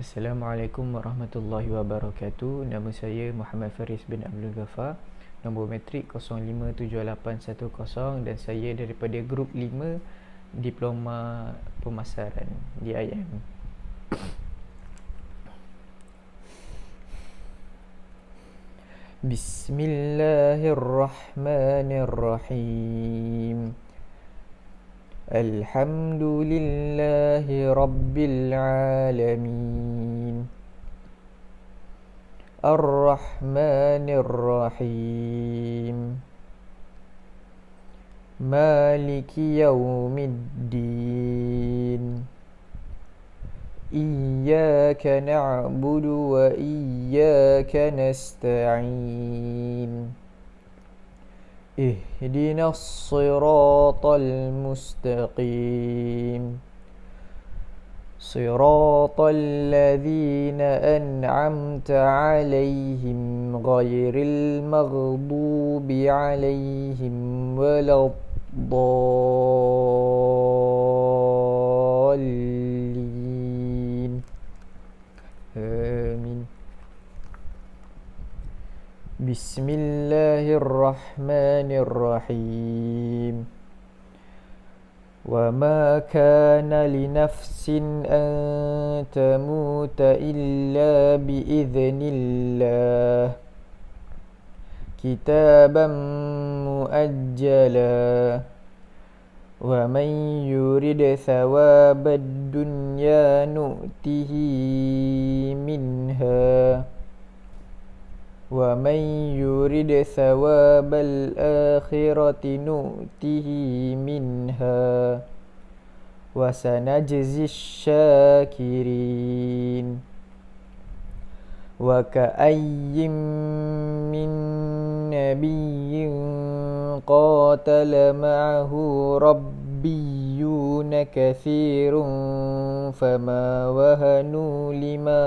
Assalamualaikum warahmatullahi wabarakatuh. Nama saya Muhammad Faris bin Abdul Ghaffar. Nombor metrik 057810 dan saya daripada grup 5 Diploma Pemasaran di IM. Bismillahirrahmanirrahim. Alhamdulillahi Rabbil Alamin. Ar-Rahmanir Rahim. Maliki Yawmiddin. Iyyaka na'budu wa iyyaka nasta'in. اهدنا الصراط المستقيم صراط الذين أنعمت عليهم غير المغضوب عليهم ولا الضالين آمين. Bismillahirrahmanirrahim. وما كان لنفس أن تموت إلا بإذن الله كتابا مؤجلا ومن يرد ثواب الدنيا نؤته منها ومن يرد ثواب الآخرة نؤته منها وسنجزي الشاكرين وكأي من نبي قاتل معه ربيون كثير فما وهنوا لما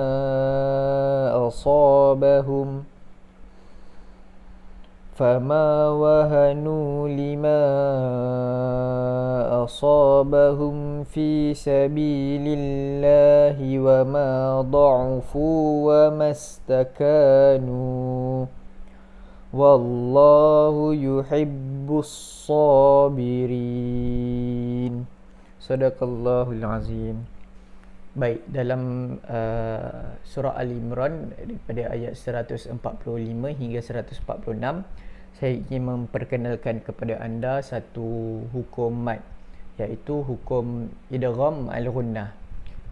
أصابهم في سبيل الله وما ضعفوا وما استكانوا والله يحب الصابرين. Sadaqallahul Azim. Baik, dalam surah Al-Imran daripada ayat 145 hingga 146, saya ingin memperkenalkan kepada anda satu hukum mad, iaitu hukum idgham al-ghunnah.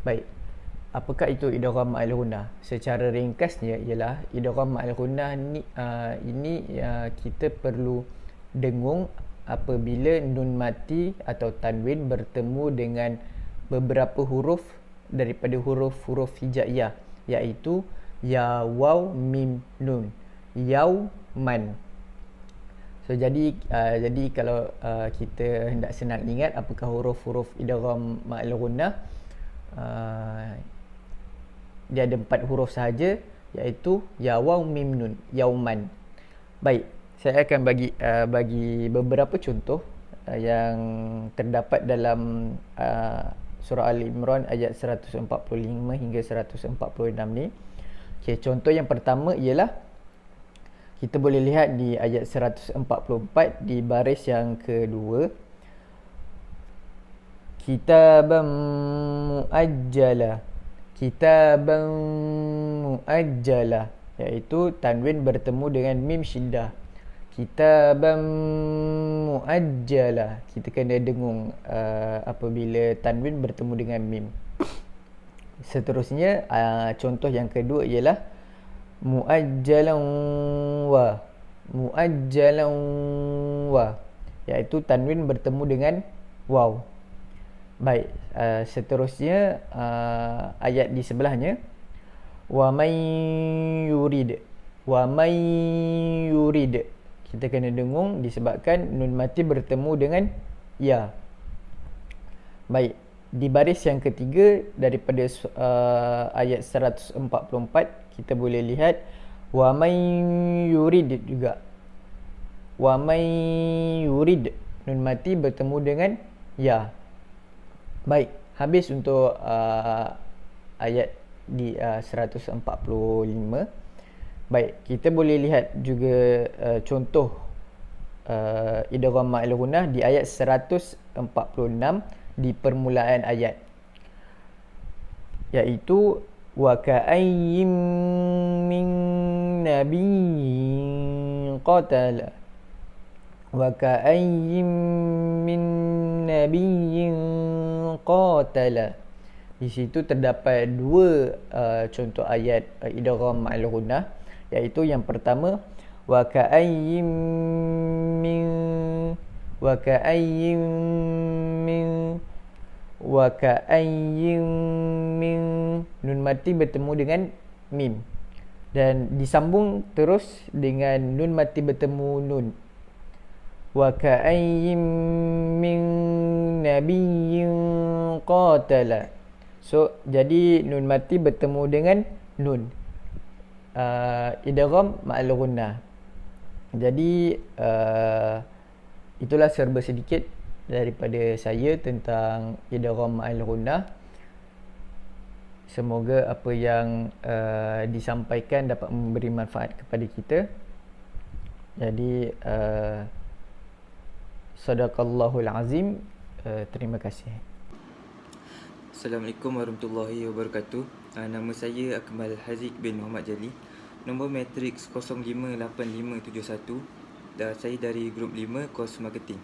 Baik, apakah itu idgham al-ghunnah? Secara ringkasnya ialah idgham al-ghunnah ini kita perlu dengung apabila nun mati atau tanwin bertemu dengan beberapa huruf daripada huruf-huruf hijaiyah, iaitu ya, waw, mim, nun. Yauman. So jadi kalau kita hendak senang ingat apakah huruf-huruf idgham al-ghunnah, dia ada 4 huruf sahaja, iaitu ya, waw, mim, nun. Yauman. Baik, saya akan bagi beberapa contoh yang terdapat dalam surah Al-Imran ayat 145 hingga 146 ni. Okay, contoh yang pertama ialah kita boleh lihat di ayat 144 di baris yang kedua. Kitaban muajjala. Kitaban muajjala, iaitu tanwin bertemu dengan mim syiddah. Kitaban muajjala, kita kena dengung apabila tanwin bertemu dengan mim. Seterusnya, contoh yang kedua ialah muajjalan wa. Muajjalan wa, iaitu tanwin bertemu dengan waw. Baik, seterusnya ayat di sebelahnya, wa may yurid. Wa may yurid, kita kena dengung disebabkan nun mati bertemu dengan ya. Baik, di baris yang ketiga daripada ayat 144 kita boleh lihat wa may yurid juga. Wa may yurid, nun mati bertemu dengan ya. Baik, habis untuk ayat di 145. Baik, kita boleh lihat juga contoh idgham ma'al ghunnah di ayat 146 di permulaan ayat, iaitu wa ka'ayyim min nabiyyin qatala wa ka'ayyim min nabiyyin qatala. Di situ terdapat dua contoh ayat idgham ma'al ghunnah, iaitu yang pertama wa ka'ayyim min wa ka'ayyim min wa ka'ayyim min, nun mati bertemu dengan mim dan disambung terus dengan nun mati bertemu nun. Wa ka'ayyim min nabiyyin qatala. So jadi nun mati bertemu dengan nun, idgham ma'al ghunnah. Jadi itulah serba sedikit daripada saya tentang idgham ma'al ghunnah. Semoga apa yang disampaikan dapat memberi manfaat kepada kita. Jadi sadaqallahul azim. Terima kasih. Assalamualaikum warahmatullahi wabarakatuh. Nama saya Akmal Haziq bin Muhammad Jali. Nombor matriks 058571. Saya dari grup 5 kos marketing.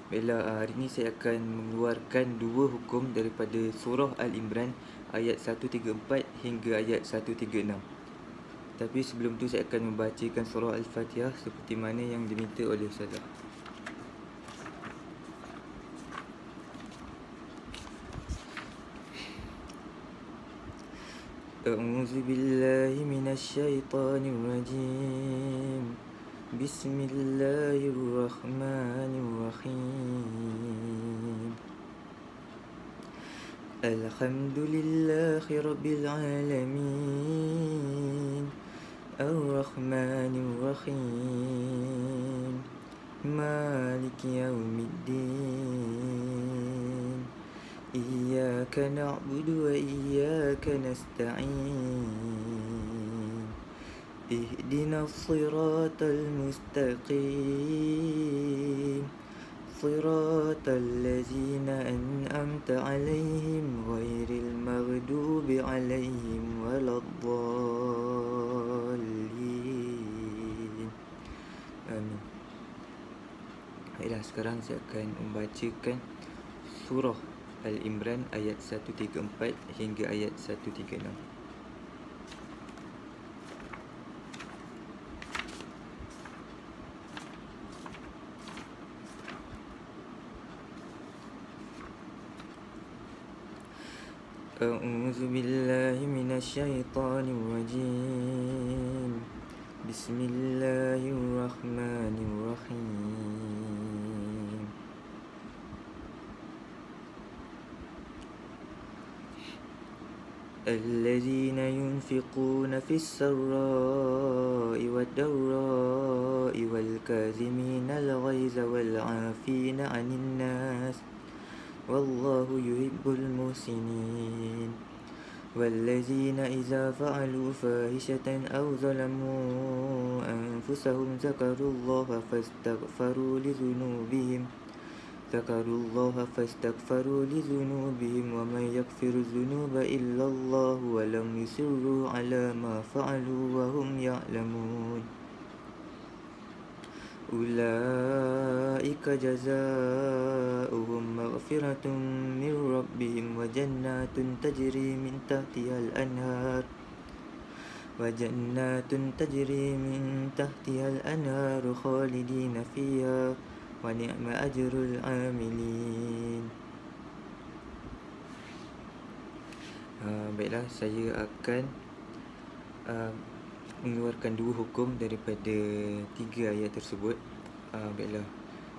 Baiklah, hari ini saya akan mengeluarkan dua hukum daripada surah Al-Imran ayat 134 hingga ayat 136. Tapi sebelum tu saya akan membacakan surah Al-Fatihah seperti mana yang diminta oleh Ustazah. أعوذ بالله من الشيطان الرجيم بسم الله الرحمن الرحيم الحمد لله رب العالمين الرحمن الرحيم مالك يوم الدين إياك نعبد وإياك نستعين اهدنا الصراط المستقيم صراط الذين أنعمت عليهم غير المغضوب عليهم ولا الضالين. Amin. Baiklah, sekarang saya akan membacakan surah Al-Imran ayat 134 hingga ayat 136. A'udzu billahi minasy syaithanir rajim. Bismillahirrahmanirrahim. الذين ينفقون في السراء والضراء والكاظمين الغيظ والعافين عن الناس والله يحب المحسنين والذين إذا فعلوا فاحشة أو ظلموا أنفسهم ذكروا الله فاستغفروا لذنوبهم ومن يغفر الذنوب إلا الله ولم يصروا على ما فعلوا وهم يعلمون أولئك جزاؤهم مغفرة من ربهم وجنات تجري من تحتها الأنهار خالدين فيها ونعم أجر العاملين. Baiklah, saya akan mengeluarkan dua hukum daripada tiga ayat tersebut. Baiklah,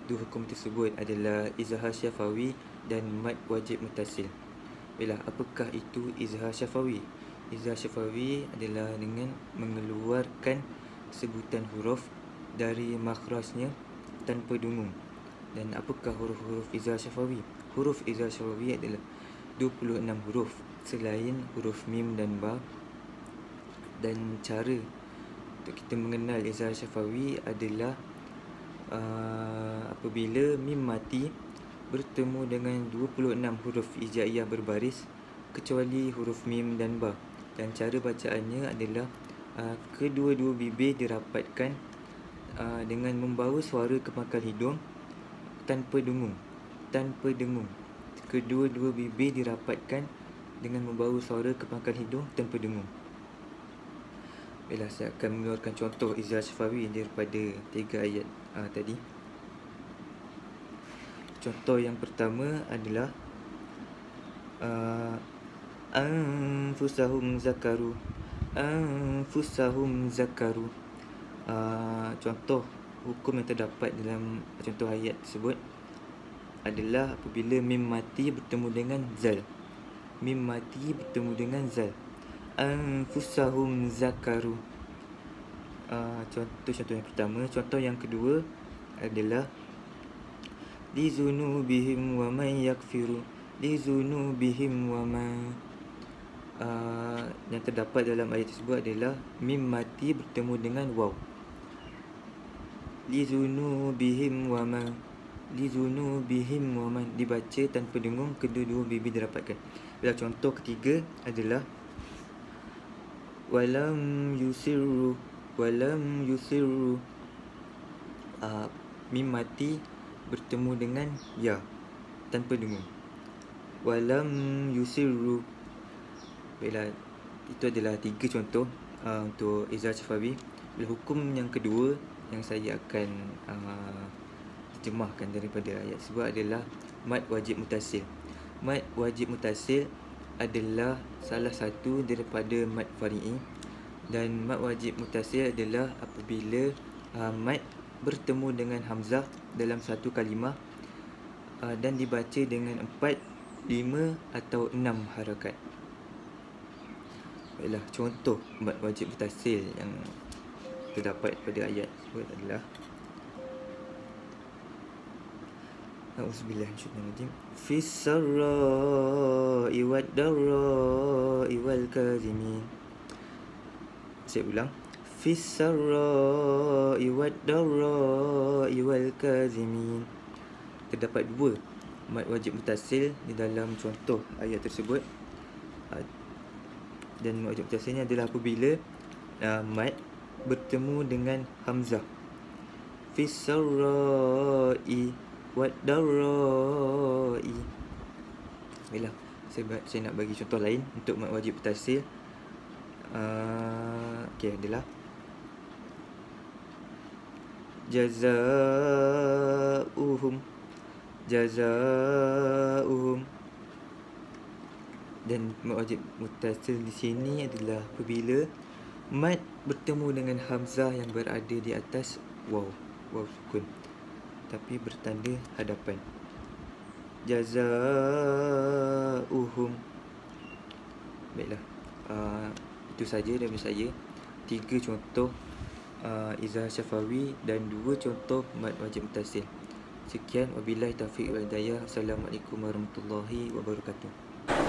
dua hukum tersebut adalah izhar syafawi dan mad wajib mutasil. Baiklah, apakah itu izhar syafawi? Izhar syafawi adalah dengan mengeluarkan sebutan huruf dari makhrajnya tanpa dengung. Dan apakah huruf-huruf izhar syafawi? Huruf izhar syafawi adalah 26 huruf selain huruf mim dan ba. Dan cara untuk kita mengenal izhar syafawi adalah apabila mim mati bertemu dengan 26 huruf hijaiyah berbaris kecuali huruf mim dan ba. Dan cara bacaannya adalah kedua-dua bibir dirapatkan dengan membawa suara ke pangkal hidung tanpa dengung. Kedua-dua bibir dirapatkan dengan membawa suara ke pangkal hidung tanpa dengung. Baiklah, saya akan mengeluarkan contoh izhar syafawi daripada 3 ayat tadi. Contoh yang pertama adalah anfusahum zakaru. Contoh hukum yang terdapat dalam contoh ayat tersebut adalah apabila mim mati bertemu dengan zal. Anfusahum zakaru. Contoh yang pertama. Contoh yang kedua adalah lizunubihim wa man yakfiru. Yang terdapat dalam ayat tersebut adalah mim mati bertemu dengan waw. Lizunubihim wa man dibaca tanpa dengung, kedua-dua bibir dirapatkan. Bila contoh ketiga adalah walam yusirru. Mim mati bertemu dengan ya tanpa dengung. Walam yusirru. Baiklah, itu adalah 3 contoh untuk izhar syafawi. Hukum yang kedua yang saya akan terjemahkan daripada ayat tersebut adalah mad wajib mutasil. Mad wajib mutasil adalah salah satu daripada mad fari'i. Dan mad wajib mutasil adalah apabila mad bertemu dengan hamzah dalam satu kalimah dan dibaca dengan 4, 5 atau 6 harakat. Baiklah, contoh mad wajib mutasil yang terdapat pada ayat tersebut adalah A'udzubillahiminasyaitanirrajim. Fis-sarra'i wad-darra'i wal-kazimin. Saya ulang. Fis-sarra'i wad-darra'i wal-kazimin. Terdapat 2 mad wajib mutasil di dalam contoh ayat tersebut. Dan mad wajib mutasilnya adalah apabila mad bertemu dengan hamzah. Fis-sarra'i wad-darra'i. Baiklah, saya nak bagi contoh lain untuk mad wajib mutasil. Adalah jazaa'uhum. Dan mad wajib mutasil di sini adalah apabila mad bertemu dengan hamzah yang berada di atas waw sukun tapi bertanda hadapan. Jazaa'uhum. Baiklah, itu saja dari saya. 3 contoh izhar syafawi dan 2 contoh mad wajib mutasil. Sekian, wabillahi taufiq wal hidayah. Assalamualaikum warahmatullahi wabarakatuh.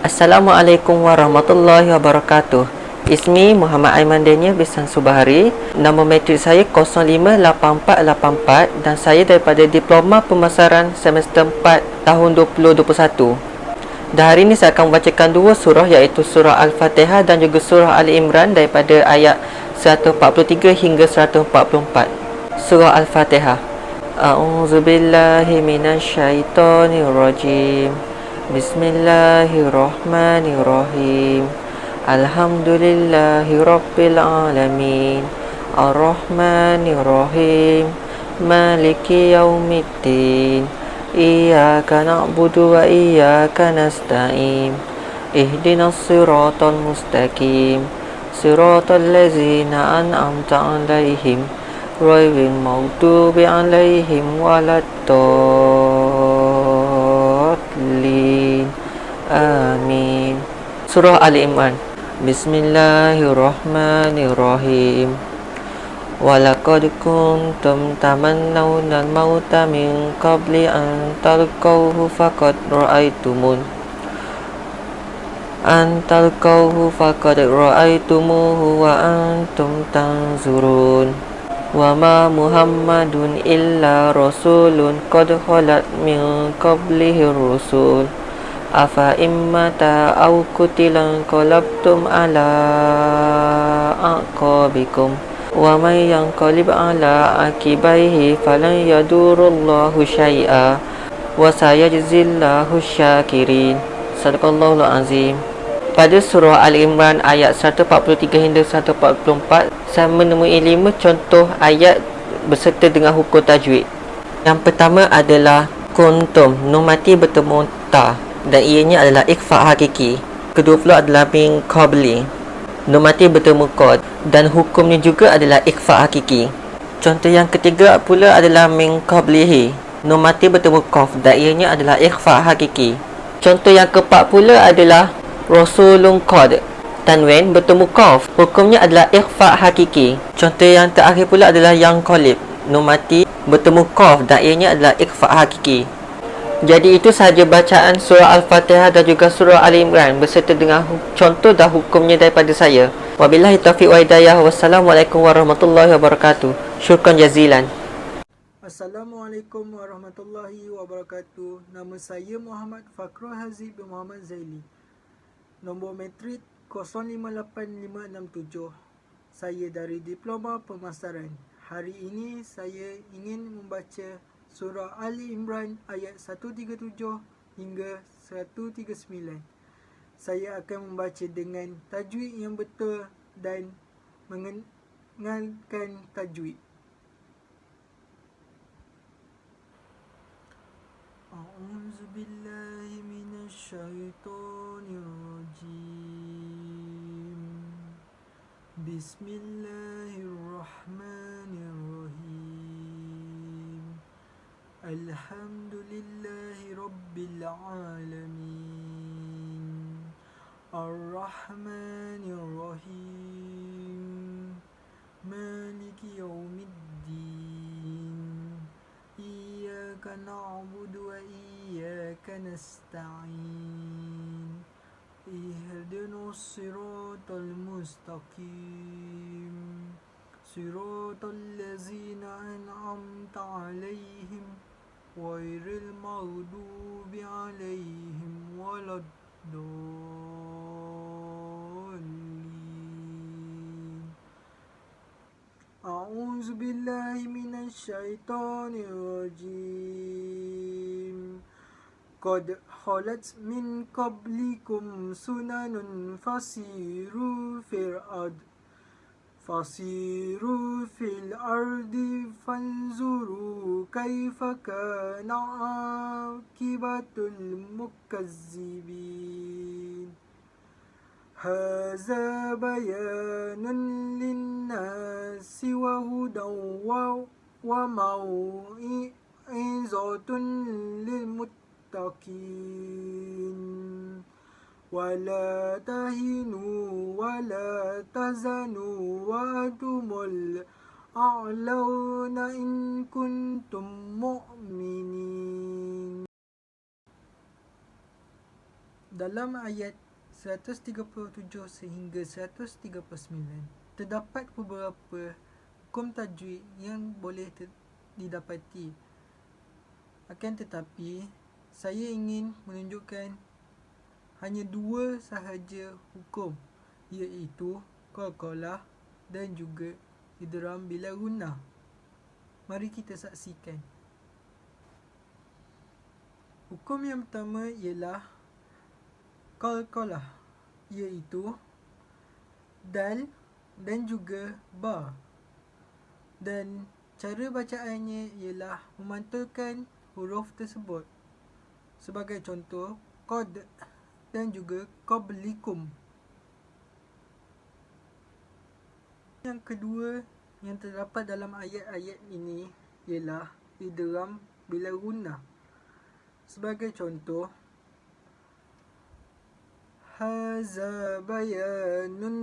Assalamualaikum warahmatullahi wabarakatuh. Ismi Muhammad Aiman Daniel Bisan Subahari. Nama matrik saya 058484 dan saya daripada Diploma Pemasaran semester 4 tahun 2021. Dan hari ini saya akan membacakan 2 surah, iaitu surah Al-Fatihah dan juga surah Ali Imran daripada ayat 143 hingga 144. Surah Al-Fatihah. A'udzubillahi minasyaitonirrajim. Bismillahirrahmanirrahim. Alhamdulillahi rabbil alamin. Ar-Rahmanirrahim. Maliki yaumiddin. Iyyaka na'budu wa iyyaka nasta'in. Ihdinas siratal mustaqim. Siratal ladzina an'amta 'alaihim ghairil maghdubi 'alaihim waladdallin. Amin. Surah Ali Imran. Bismillahirrahmanirrahim. Walaqad kuntum tamannawna al-mauta min qabli an talqawhu faqad ra'aytumun antal kauhu faqad ra'aitumuhu wa antum tanzurun. Wa ma Muhammadun illa rasulun qad khalat min qablihi rusul. Afa immata aw qutilan qalabtum ala aqabikum. Wa may yanqalib ala akibaihi falan yadurullahu syai'a wa sayajzillahu syakirin. Sadaqallahul azim. Pada surah Al-Imran ayat 143 hingga 144, saya menemui 5 contoh ayat berserta dengan hukum tajwid. Yang pertama adalah kuntum, nun mati bertemu ta, dan ianya adalah ikhfa hakiki. Kedua pula adalah min qabli, nun mati bertemu qad, dan hukumnya juga adalah ikhfa hakiki. Contoh yang ketiga pula adalah min qablihi, nun mati bertemu qaf, dan ianya adalah ikhfa hakiki. Contoh yang keempat pula adalah rasulun qad, tanwin bertemu qaf, hukumnya adalah ikhfa hakiki. Contoh yang terakhir pula adalah yang qalib, nun mati bertemu qaf, dan ianya adalah ikhfa hakiki. Jadi itu sahaja bacaan surah Al-Fatihah dan juga surah Al-Imran berserta dengan contoh dan hukumnya daripada saya. Wabillahi taufiq wa hidayah. Wassalamualaikum warahmatullahi wabarakatuh. Syukran jazilan. Assalamualaikum warahmatullahi wabarakatuh. Nama saya Muhammad Fakrul Hazib bin Muhammad Zaili. Nombor matrik 058567. Saya dari Diploma Pemasaran. Hari ini saya ingin membaca surah Ali Imran ayat 137 hingga 139. Saya akan membaca dengan tajwid yang betul dan mengenalkan tajwid. A'udzu billahi minasy syaithanir rajim. Bismillahirrahmanirrahim. Alhamdulillahi rabbil alamin. Ar-Rahmanir Rahim. Maliki yaumiddin. Iyyaka na'budu wa iyyaka nasta'in. Ihdinas siratal mustaqim. Siratal ladzina an'amta 'alaihim ghairil maghdubi 'alaihim waladdallin. A'udzu billahi minasy syaithanir rajim. Qad khalat min qablikum sunanun fasiru fil ardi fanzuru kaifa kana akibatul mukazzibin. Hadza bayanun linnasi wa hudan wa mau'izatun lilmuttaqin. Wala tahinu wala tazanu wa antumul a'launa in kuntum mu'minin. Dalam ayat 137 sehingga 139 terdapat beberapa hukum tajwid yang boleh didapati. Akan tetapi saya ingin menunjukkan hanya 2 sahaja hukum, iaitu qalqalah dan juga idgham bila gunnah. Mari kita saksikan. Hukum yang pertama ialah qalqalah, iaitu dal dan juga ba. Dan cara bacaannya ialah memantulkan huruf tersebut. Sebagai contoh, qad dan juga qablikum. Yang kedua yang terdapat dalam ayat-ayat ini ialah idgham bila gunnah. Sebagai contoh, haza bayanun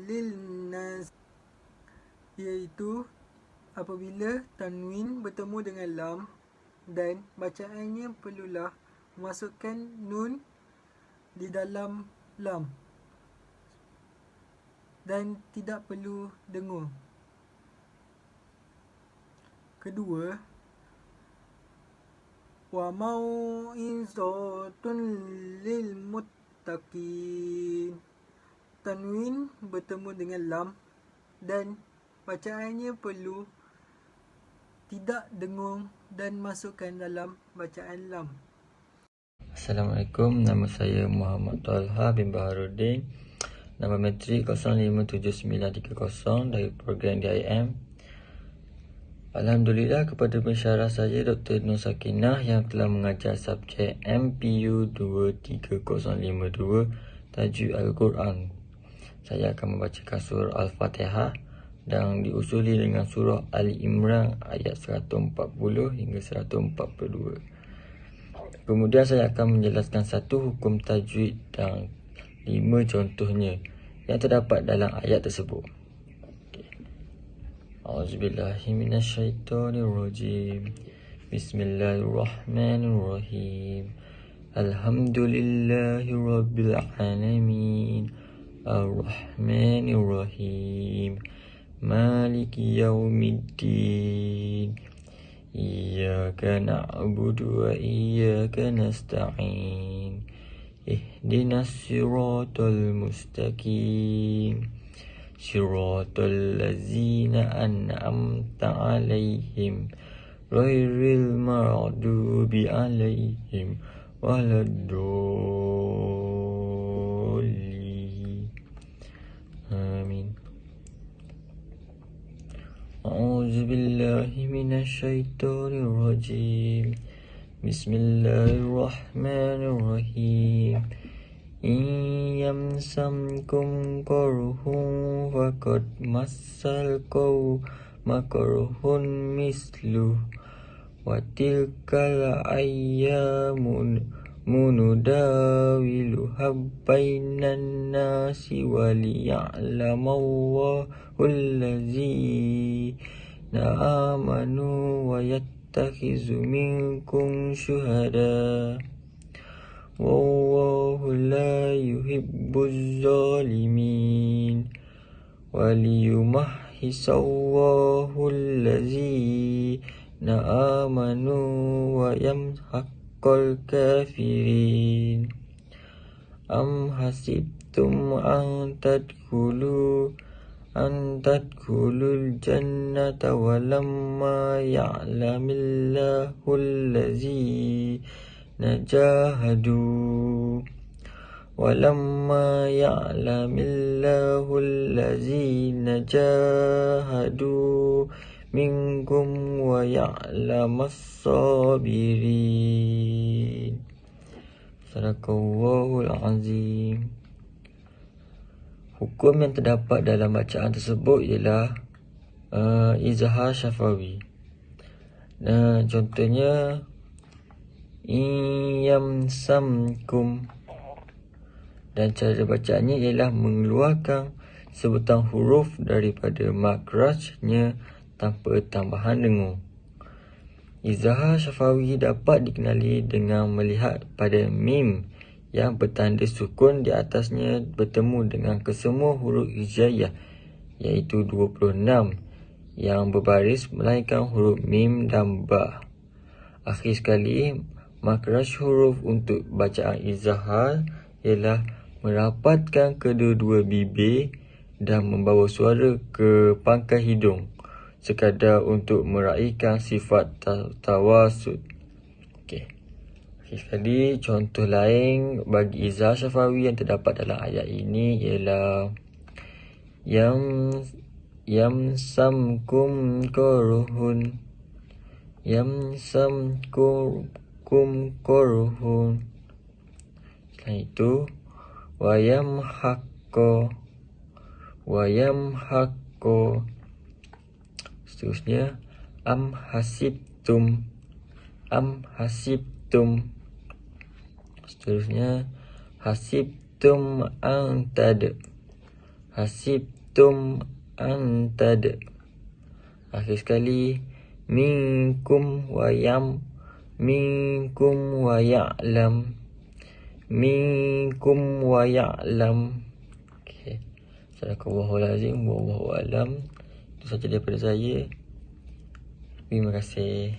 lilnas, iaitu apabila tanwin bertemu dengan lam dan bacaannya perlulah memasukkan nun di dalam lam dan tidak perlu dengung. Kedua, wa mau'izatun lil muttaqin. Tanwin bertemu dengan lam dan bacaannya perlu tidak dengung dan masukkan dalam bacaan lam. Assalamualaikum, nama saya Muhammad Talha bin Baharudin. Nama matrik 057930 dari program DIM. Alhamdulillah kepada pensyarah saya Dr. Nur Sakinah yang telah mengajar subjek MPU 23052 Tajuk Al-Quran. Saya akan membacakan surah Al-Fatihah dan diusuli dengan surah Ali Imran ayat 140 hingga 142. Kemudian saya akan menjelaskan satu hukum tajwid dan 5 contohnya yang terdapat dalam ayat tersebut. A'udzubillahi minasyaitonirrajim. Bismillahirrahmanirrahim. Alhamdulillahi rabbil alamin. Ar-Rahmanir-Rahim. Maliki yaumiddin. Iyyaka na'budu wa iyyaka nasta'in. Ihdinas siratal mustaqim. Siratal ladzina an'amta 'alaihim ghairil maghdubi 'alaihim waladdallin. Amin. A'udzu billahi minasyaitonir rajim. Bismillahirrahmanirrahim. In yamsamkum qarhun faqad massal qawma qarhun misluh wa tilkal ayyamun nudawiluha bainan nasi waliya'lamallahu allazina amanu wa yattakhizu minkum syuhada. Wallahu la yuhibbuz zalimin. Waliyumahhisallahu allazina amanu wa yamhaqal kafirin. Am hasibtum an tadkhulul jannata walamma ya'lamillahu allazina jahadu walamma ya'lamillahu allazina jahadu minkum wa ya'lamas sabirin. Sadaqallahul azim. Hukum yang terdapat dalam bacaan tersebut ialah izhar syafawi. Contohnya yamsamkum, dan cara bacaannya ialah mengeluarkan sebutan huruf daripada makrajnya tanpa tambahan dengung. Izhar syafawi dapat dikenali dengan melihat pada mim yang bertanda sukun di atasnya bertemu dengan kesemua huruf hijaiyah, iaitu 26 yang berbaris melainkan huruf mim dan ba. Akhir sekali, makraj huruf untuk bacaan izhar ialah merapatkan kedua-dua bibir dan membawa suara ke pangkal hidung sekadar untuk meraihkan sifat tawasud. Okey. Sekali contoh lain bagi izhar syafawi yang terdapat dalam ayat ini ialah yamsamkum qarhun. Yamsamkum qarhun. Selain itu wayamhaqqa. Seterusnya am hasibtum. Seterusnya hasibtum antad. Akhir sekali minkum wa ya'lam. minkum wa ya'lam. Okey. Sadaqallahul azim, wallahu a'lam. Itu saja daripada saya. Terima kasih.